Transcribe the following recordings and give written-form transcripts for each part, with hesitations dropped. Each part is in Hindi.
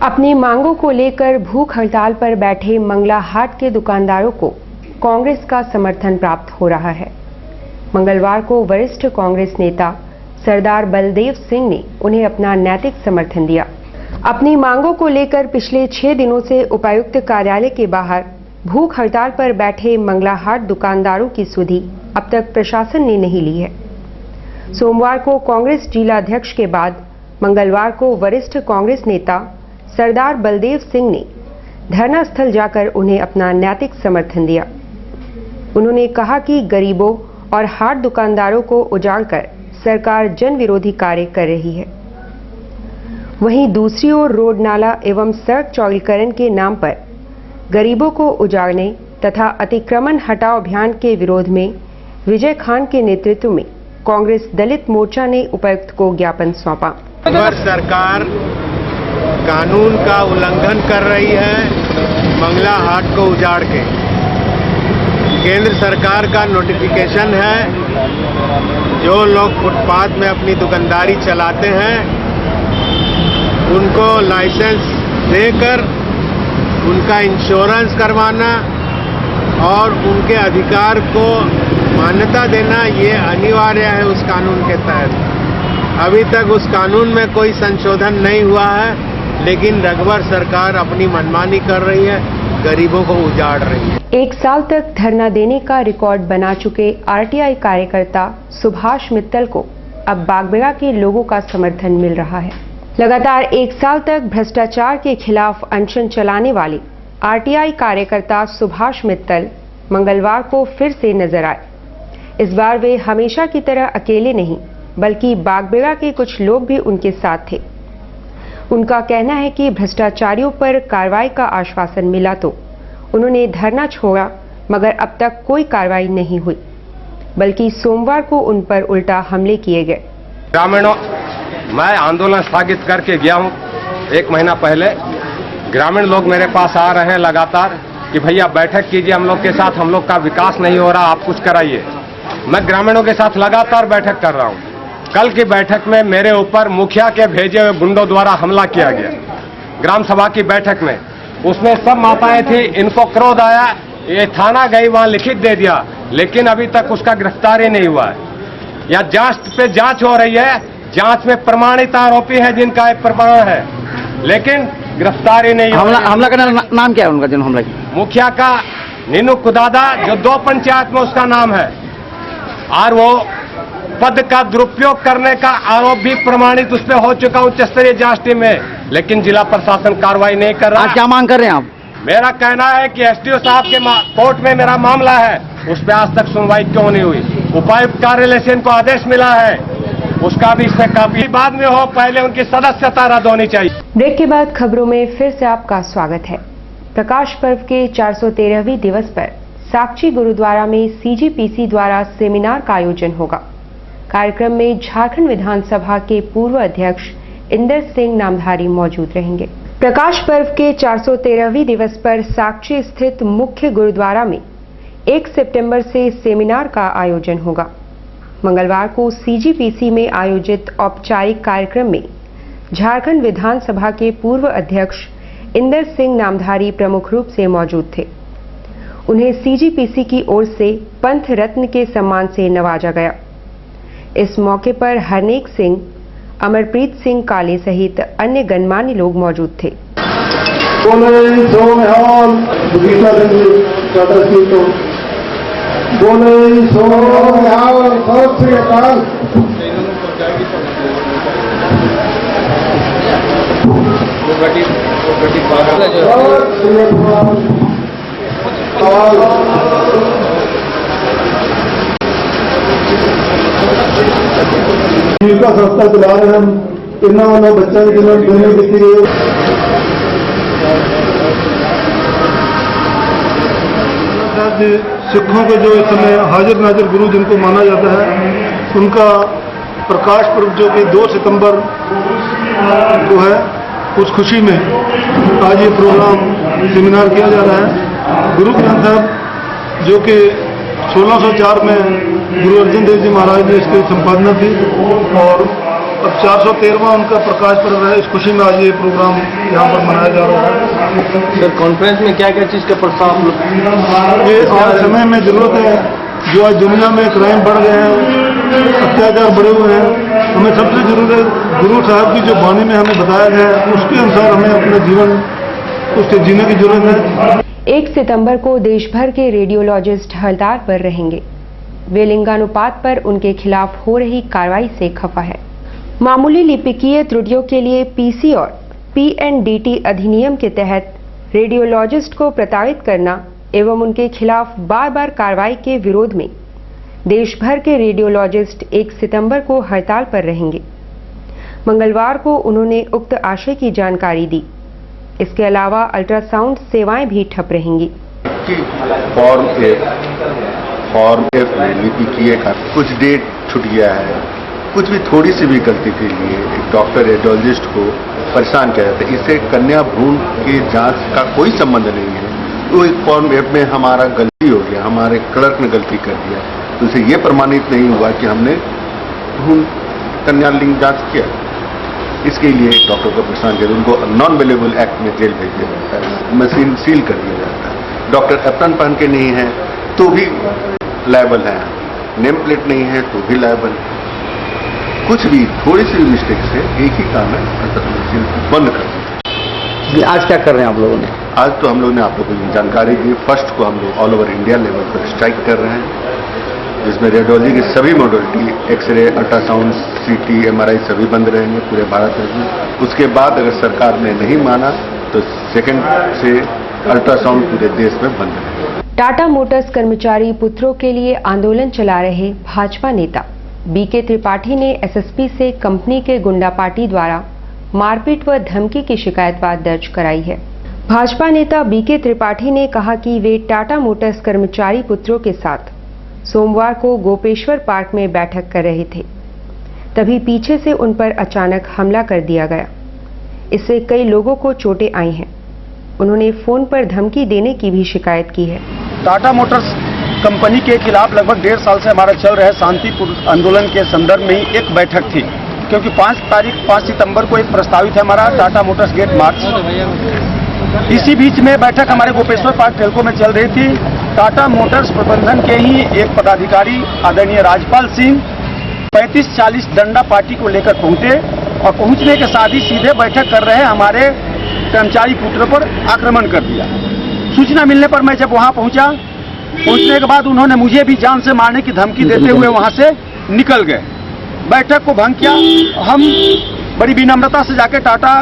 अपनी मांगों को लेकर भूख हड़ताल पर बैठे मंगला हाट के दुकानदारों को कांग्रेस का समर्थन प्राप्त हो रहा है। मंगलवार को वरिष्ठ कांग्रेस नेता सरदार बलदेव सिंह ने उन्हें अपना नैतिक समर्थन दिया। अपनी मांगों को लेकर पिछले 6 दिनों से उपायुक्त कार्यालय के बाहर भूख हड़ताल पर बैठे मंगला हाट दुकानदारों की सुधि अब तक प्रशासन ने नहीं ली है। सोमवार को कांग्रेस जिला अध्यक्ष के बाद मंगलवार को वरिष्ठ कांग्रेस नेता सरदार बलदेव सिंह ने धरना स्थल जाकर उन्हें अपना नैतिक समर्थन दिया। उन्होंने कहा कि गरीबों और हाट दुकानदारों को उजाड़कर सरकार जन विरोधी कार्य कर रही है। वहीं दूसरी ओर रोड नाला एवं सड़क चौड़ीकरण के नाम पर गरीबों को उजाड़ने तथा अतिक्रमण हटाओ अभियान के विरोध में विजय खान के नेतृत्व में कांग्रेस दलित मोर्चा ने उपायुक्त को ज्ञापन सौंपा। सरकार कानून का उल्लंघन कर रही है, मंगला हाट को उजाड़ के। केंद्र सरकार का नोटिफिकेशन है, जो लोग फुटपाथ में अपनी दुकानदारी चलाते हैं उनको लाइसेंस देकर उनका इंश्योरेंस करवाना और उनके अधिकार को मान्यता देना, ये अनिवार्य है उस कानून के तहत। अभी तक उस कानून में कोई संशोधन नहीं हुआ है, लेकिन रघुवर सरकार अपनी मनमानी कर रही है, गरीबों को उजाड़ रही है। 1 साल तक धरना देने का रिकॉर्ड बना चुके आरटीआई कार्यकर्ता सुभाष मित्तल को अब बागबेड़ा के लोगों का समर्थन मिल रहा है। लगातार 1 साल तक भ्रष्टाचार के खिलाफ अनशन चलाने वाले आरटीआई कार्यकर्ता सुभाष मित्तल मंगलवार को फिर से नजर आए। इस बार वे हमेशा की तरह अकेले नहीं, बल्कि बागबेड़ा के कुछ लोग भी उनके साथ थे। उनका कहना है कि भ्रष्टाचारियों पर कार्रवाई का आश्वासन मिला तो उन्होंने धरना छोड़ा, मगर अब तक कोई कार्रवाई नहीं हुई, बल्कि सोमवार को उन पर उल्टा हमले किए गए। ग्रामीणों, मैं आंदोलन स्थगित करके गया हूं 1 महीना पहले। ग्रामीण लोग मेरे पास आ रहे हैं लगातार कि भैया बैठक कीजिए हम लोग के साथ, हम लोग का विकास नहीं हो रहा, आप कुछ कराइए। मैं ग्रामीणों के साथ लगातार बैठक कर रहा हूं। कल की बैठक में मेरे ऊपर मुखिया के भेजे हुए गुंडों द्वारा हमला किया गया। ग्राम सभा की बैठक में उसमें सब माताएं थी, इनको क्रोध आया, ये थाना गई, वहां लिखित दे दिया, लेकिन अभी तक उसका गिरफ्तारी नहीं हुआ है। या जांच पे जांच हो रही है, जांच में प्रमाणित आरोपी है जिनका एक प्रमाण है, लेकिन गिरफ्तारी नहीं। हमला का नाम क्या है उनका, जिन हमला किया? मुखिया का नीनू कुदादा, जो 2 पंचायत में उसका नाम है, और वो पद का दुरुपयोग करने का आरोप भी प्रमाणित उस पर हो चुका उच्च स्तरीय जांच टीम में, लेकिन जिला प्रशासन कार्रवाई नहीं कर रहा। क्या मांग कर रहे हैं आप? मेरा कहना है कि एसडीओ साहब के कोर्ट में मेरा मामला है, उस पर आज तक सुनवाई क्यों नहीं हुई? उपायुक्त कार्यालय से इनको आदेश मिला है, उसका भी इससे काफी बाद में हो, पहले उनकी सदस्यता रद्द होनी चाहिए। ब्रेक के बाद खबरों में फिर से आपका स्वागत है। प्रकाश पर्व के 413वीं दिवस पर साक्षी गुरुद्वारा में सीजीपीसी द्वारा सेमिनार का आयोजन होगा। कार्यक्रम में झारखंड विधानसभा के पूर्व अध्यक्ष इंदर सिंह नामधारी मौजूद रहेंगे। प्रकाश पर्व के 413वीं दिवस पर साक्षी स्थित मुख्य गुरुद्वारा में 1 सितंबर से सेमिनार का आयोजन होगा। मंगलवार को सीजीपीसी में आयोजित औपचारिक कार्यक्रम में झारखंड विधानसभा के पूर्व अध्यक्ष इंदर सिंह नामधारी प्रमुख रूप से मौजूद थे। उन्हें सीजीपीसी की ओर से पंथ रत्न के सम्मान से नवाजा गया। इस मौके पर हरनेक सिंह, अमरप्रीत सिंह काले सहित अन्य गणमान्य लोग मौजूद थे। जीविका संस्था चला रहे हम, इन्होंने वालों बच्चों की जिन्होंने ट्रेनिंग दी गई है। सिखों के जो इस समय हाजिर नाजिर गुरु जिनको माना जाता है, उनका प्रकाश पर्व जो कि 2 सितंबर को है, उस खुशी में आज ये प्रोग्राम सेमिनार किया जा रहा है। गुरु ग्रंथ साहब जो कि 1604 में गुरु अर्जन देव जी महाराज ने इसकी संपादना की और अब 413वां उनका प्रकाश पर्व है। इस खुशी में आज ये प्रोग्राम यहाँ पर मनाया जा रहा है। सर कॉन्फ्रेंस में क्या क्या चीज़ का प्रस्ताव? ये आज समय में जरूरत है, जो आज दुनिया में क्राइम बढ़ गए हैं, अत्याचार बढ़े हुए हैं, हमें सबसे जरूरत है गुरु साहब की जो वाणी में हमें बताया गया है उसके अनुसार हमें अपना जीवन उसके जीने की जरूरत है। 1 सितंबर को देश भर के रेडियोलॉजिस्ट हड़ताल पर रहेंगे। वे लिंगानुपात पर उनके खिलाफ हो रही कार्रवाई से खफा है। मामूली लिपिकीय त्रुटियों के लिए पीसी और पीएनडीटी अधिनियम के तहत रेडियोलॉजिस्ट को प्रताड़ित करना एवं उनके खिलाफ बार बार कार्रवाई के विरोध में देश भर के रेडियोलॉजिस्ट 1 सितंबर को हड़ताल पर रहेंगे। मंगलवार को उन्होंने उक्त आशय की जानकारी दी। इसके अलावा अल्ट्रासाउंड सेवाएं भी ठप रहेंगी। फॉर्म एफ लिपिकीय का कुछ डेट छूट गया है, कुछ भी थोड़ी सी भी गलती के लिए एक डॉक्टर रेडियोलॉजिस्ट को परेशान किया जाता है। इससे कन्या भ्रूण की जांच का कोई संबंध नहीं है। तो एक फॉर्म एफ में हमारा गलती हो गया, हमारे क्लर्क ने गलती कर दिया, तो इसे ये प्रमाणित नहीं हुआ कि हमने भ्रूण कन्या लिंग जांच किया। इसके लिए डॉक्टर को परेशान किया, उनको नॉन अवेलेबल एक्ट में जेल भेज दिया जाता है, मशीन सील कर दिया जाता है। डॉक्टर एप्रन पहन के नहीं है तो भी लायबल है, नेम प्लेट नहीं है तो भी लायबल है। कुछ भी थोड़ी सी मिस्टेक से एक ही काम है, मशीन बंद कर दिया। आज क्या कर रहे हैं आप लोगों ने? आज तो हम लोग ने आप लोगों को जानकारी दी। फर्स्ट को हम लोग ऑल ओवर इंडिया लेवल पर स्ट्राइक कर रहे हैं, जिसमें रेडियोलॉजी की सभी मॉडलिटी, एक्सरे, अल्ट्रासाउंड, सीटी, एमआरआई सभी बंद रहेंगे पूरे भारत में। उसके बाद अगर सरकार ने नहीं माना तो सेकंड से अल्ट्रासाउंड पूरे देश में बंद रहेगा। टाटा मोटर्स कर्मचारी पुत्रों के लिए आंदोलन चला रहे भाजपा नेता बीके त्रिपाठी ने एसएसपी से कंपनी के गुंडा पार्टी द्वारा मारपीट व धमकी की शिकायत दर्ज कराई है। भाजपा नेता बीके त्रिपाठी ने कहा कि वे टाटा मोटर्स कर्मचारी पुत्रों के साथ सोमवार को गोपेश्वर पार्क में बैठक कर रहे थे, तभी पीछे से उन पर अचानक हमला कर दिया गया। इससे कई लोगों को चोटें आई हैं। उन्होंने फोन पर धमकी देने की भी शिकायत की है। टाटा मोटर्स कंपनी के खिलाफ लगभग 1.5 साल से हमारा चल रहे शांतिपूर्ण आंदोलन के संदर्भ में ही एक बैठक थी, क्योंकि 5 सितंबर को एक प्रस्तावित है हमारा टाटा मोटर्स गेट मार्च। इसी बीच में बैठक हमारे गोपेश्वर पार्क टेल्को में चल रही थी। टाटा मोटर्स प्रबंधन के ही एक पदाधिकारी आदरणीय राजपाल सिंह 35-40 डंडा पार्टी को लेकर पहुंचे और पहुंचने के साथ ही सीधे बैठक कर रहे हमारे कर्मचारी पुत्र पर आक्रमण कर दिया। सूचना मिलने पर मैं जब वहां पहुंचने के बाद उन्होंने मुझे भी जान से मारने की धमकी देते हुए वहां से निकल गए। बैठक को भंग किया। हम बड़ी विनम्रता से जाकर टाटा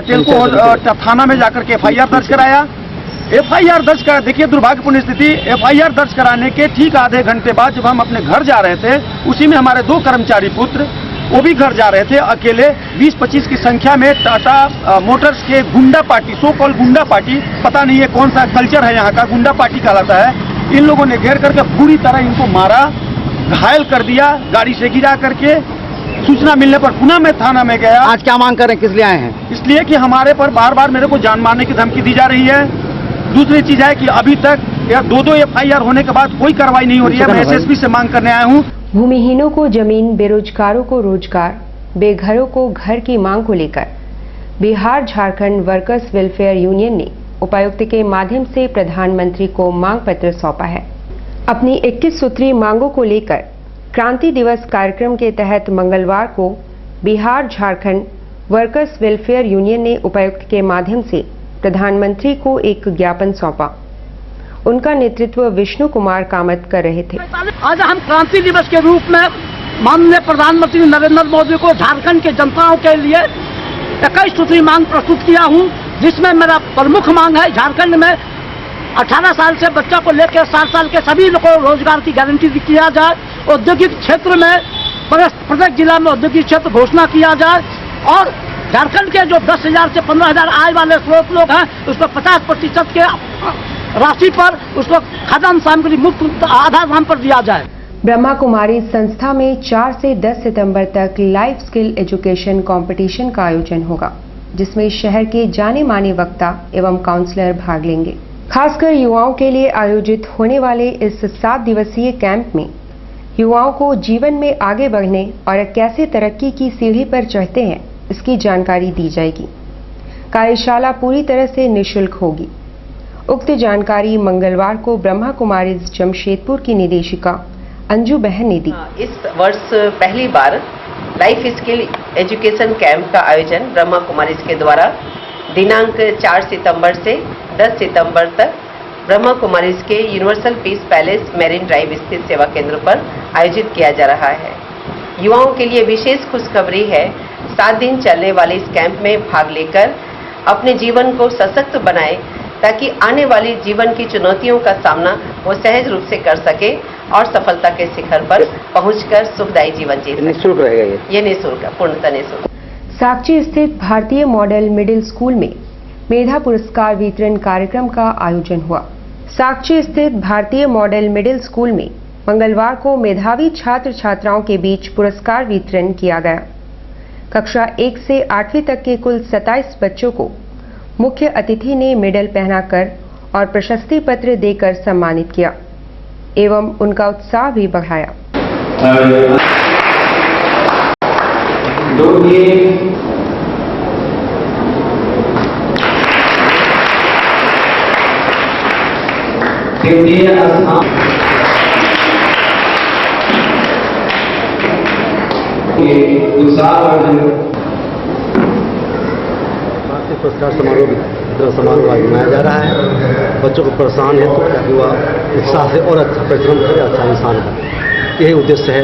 टेल्को थाना में जाकर के एफआईआर दर्ज कराया। एफआईआर दर्ज करा, देखिए दुर्भाग्यपूर्ण स्थिति, एफआईआर दर्ज कराने के ठीक आधे घंटे बाद जब हम अपने घर जा रहे थे, उसी में हमारे 2 कर्मचारी पुत्र वो भी घर जा रहे थे अकेले। 20-25 की संख्या में टाटा मोटर्स के गुंडा पार्टी, सो कॉल गुंडा पार्टी, पता नहीं है कौन सा कल्चर है यहाँ का, गुंडा पार्टी कहलाता है, इन लोगों ने घेर करके बुरी तरह इनको मारा, घायल कर दिया, गाड़ी से गिरा करके। सूचना मिलने पर पुनः मैं थाना में गया। आज क्या मांग कर रहे हैं, किस लिए आए हैं? इसलिए कि हमारे पर बार बार मेरे को जान मारने की धमकी दी जा रही है। दूसरी चीज है कि अभी तक 2 एफआईआर होने के बाद कोई कार्रवाई नहीं हो रही है। मैं एसएसपी से मांग करने आया हूँ। भूमिहीनों को जमीन, बेरोजगारों को रोजगार, बेघरों को घर की मांग को लेकर Bihar Jharkhand workers welfare union ने उपायुक्त के माध्यम से प्रधानमंत्री को मांग पत्र सौंपा है। अपनी 21 सूत्री मांगों को लेकर क्रांति दिवस कार्यक्रम के तहत मंगलवार को Bihar Jharkhand workers welfare union ने उपायुक्त के माध्यम से प्रधानमंत्री को एक ज्ञापन सौंपा। उनका नेतृत्व विष्णु कुमार कामत कर रहे थे। आज हम क्रांति दिवस के रूप में माननीय प्रधानमंत्री नरेंद्र मोदी को झारखंड के जनताओं के लिए 21 सूत्री मांग प्रस्तुत किया हूं, जिसमें मेरा प्रमुख मांग है झारखंड में 18 साल से बच्चा को लेकर 60 साल के सभी लोगों को रोजगार की गारंटी किया जाए। औद्योगिक क्षेत्र में प्रत्येक जिला में औद्योगिक क्षेत्र घोषणा किया जाए और झारखंड के जो 10,000 से 15,000 आय वाले स्रोत लोग हैं उसको 50% के राशि पर उसको खाद्यान्न सामग्री मुफ्त आधार दाम पर दिया जाए। ब्रह्मा कुमारी संस्था में 4 से 10 सितंबर तक लाइफ स्किल एजुकेशन कंपटीशन का आयोजन होगा, जिसमें शहर के जाने माने वक्ता एवं काउंसलर भाग लेंगे। खासकर युवाओं के लिए आयोजित होने वाले इस 7 दिवसीय कैंप में युवाओं को जीवन में आगे बढ़ने और कैसे तरक्की की सीढ़ी पर चढ़ते हैं इसकी जानकारी दी जाएगी। कार्यशाला पूरी तरह से निःशुल्क होगी। उक्त जानकारी मंगलवार को ब्रह्मा कुमारीज जमशेदपुर की निदेशिका अंजू बहन ने दी। इस वर्ष पहली बार लाइफ स्किल एजुकेशन कैंप का आयोजन ब्रह्मा कुमारीज के द्वारा दिनांक 4 सितंबर से 10 सितंबर तक ब्रह्मा कुमारीज के universal peace palace marine drive स्थित सेवा केंद्र पर आयोजित किया जा रहा है। युवाओं के लिए विशेष खुशखबरी है। 7 दिन चलने वाले इस कैंप में भाग लेकर अपने जीवन को सशक्त बनाए ताकि आने वाली जीवन की चुनौतियों का सामना वो सहज रूप से कर सके और सफलता के शिखर पर पहुंचकर सुखदायी जीवन जी सके। निःशुल्क रहेगा ये निःशुल्क, पूर्णतः निःशुल्क। साकची स्थित भारतीय मॉडल मिडिल स्कूल में मेधा पुरस्कार वितरण कार्यक्रम का आयोजन हुआ। साकची स्थित भारतीय मॉडल मिडिल स्कूल में मंगलवार को मेधावी छात्र छात्राओं के बीच पुरस्कार वितरण किया गया। कक्षा 1 से 8वीं तक के कुल 27 बच्चों को मुख्य अतिथि ने मेडल पहनाकर और प्रशस्ति पत्र देकर सम्मानित किया एवं उनका उत्साह भी बढ़ाया। पुरस्कार समारोह आज मनाया जा रहा है। बच्चों को प्रोत्साहन हेतु ताकि वह उत्साह से और अच्छा परिश्रम करे, अच्छा इंसान बने, यही उद्देश्य है।